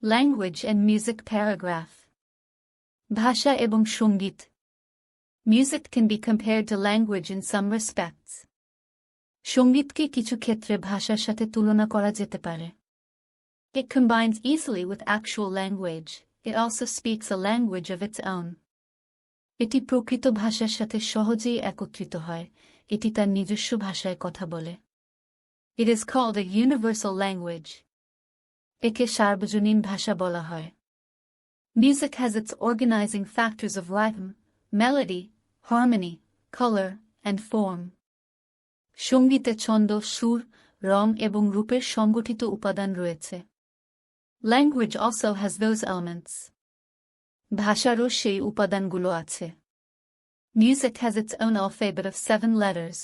Language and music paragraph. Bhasha ebong shongit. Music can be compared to language in some respects. Shongitke kichu khetre bhashar sathe tulona kora jete pare. It combines easily with actual language. It also speaks a language of its own. Eti prokrito bhashar sathe shohojei ekotrito hoy. Eti tar nijosho bhashaয় kotha bole. It is called a universal language. Eke সার্বজনীন ভাষা বলা হয়. Music has its organizing factors of rhythm, melody, harmony, color, and form. সঙ্গীতে ছন্দ, সুর, রং এবং রূপের সংগঠিত উপাদান রয়েছে. Language also has those elements. ভাষারও সেই উপাদানগুলো আছে. Music has its own alphabet of 7 letters.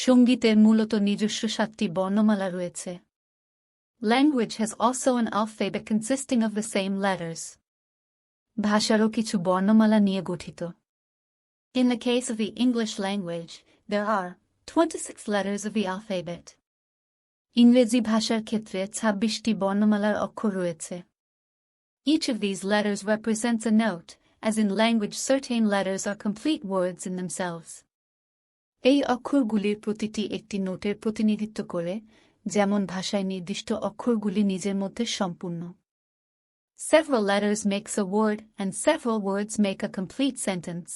সঙ্গীতের মূলত নিজস্ব 7টি বর্ণমালা রয়েছে. Language has also an alphabet consisting of the same letters. ভাষারও কিছু বর্ণমালা নিয়ে গঠিত. In the case of the English language, there are 26 letters of the alphabet. ইংরেজি ভাষার ক্ষেত্রে 26টি বর্ণমালার অক্ষর রয়েছে. Each of these letters represents a note, as in language certain letters are complete words in themselves. এই অক্ষরগুলির প্রতিটি একটি নোটের প্রতিনিধিত্ব করে, যেমন ভাষায় নির্দিষ্ট অক্ষরগুলি নিজের মধ্যে সম্পূর্ণ. Several letters makes a word and several words make a complete sentence.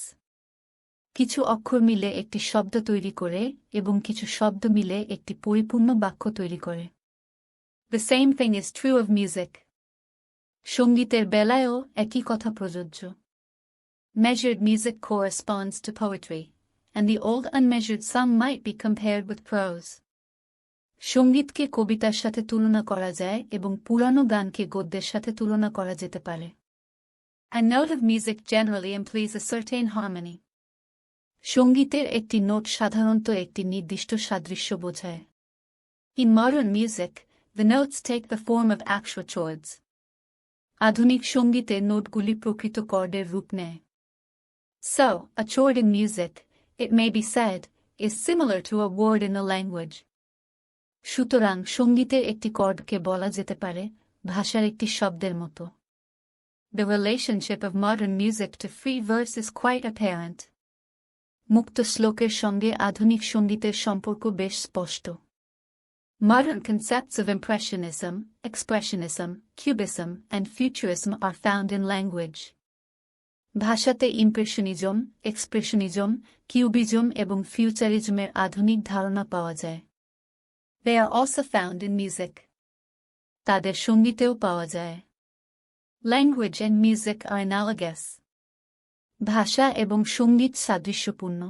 কিছু অক্ষর মিলে একটি শব্দ তৈরি করে এবং কিছু শব্দ মিলে একটি পরিপূর্ণ বাক্য তৈরি করে. The same thing is true of music. সঙ্গীতের বেলায়ও একই কথা প্রযোজ্য. Measured music corresponds to poetry, and the old unmeasured song might be compared with prose. সঙ্গীতকে কবিতার সাথে তুলনা করা যায় এবং পুরানো গানকে গদ্যের সাথে তুলনা করা যেতে পারে. A note of music generally implies a certain harmony. সঙ্গীতের একটি নোট সাধারণত একটি নির্দিষ্ট সাদৃশ্য বোঝায়. In modern music, the notes take the form of actual chords. আধুনিক সঙ্গীতে নোটগুলি প্রকৃত কর্ডের রূপ নেয়. So, a chord in music, it may be said, is similar to a word in a language. সুতরাং সঙ্গীতের একটি কর্ডকে বলা যেতে পারে ভাষার একটি শব্দের মতো. The relationship of modern music to free verse is quite apparent. মুক্ত শ্লোকের সঙ্গে আধুনিক সঙ্গীতের সম্পর্ক বেশ স্পষ্ট. Modern concepts of impressionism, expressionism, cubism, and futurism are found in language. ভাষাতে ইমপ্রেশনিজম, এক্সপ্রেশনিজম, কিউবিজম এবং ফিউচারিজমের আধুনিক ধারণা পাওয়া যায়. They are also found in music. তাদের সঙ্গীতেও পাওয়া যায়. Language and music are analogous. ভাষা এবং সঙ্গীত সাদৃশ্যপূর্ণ.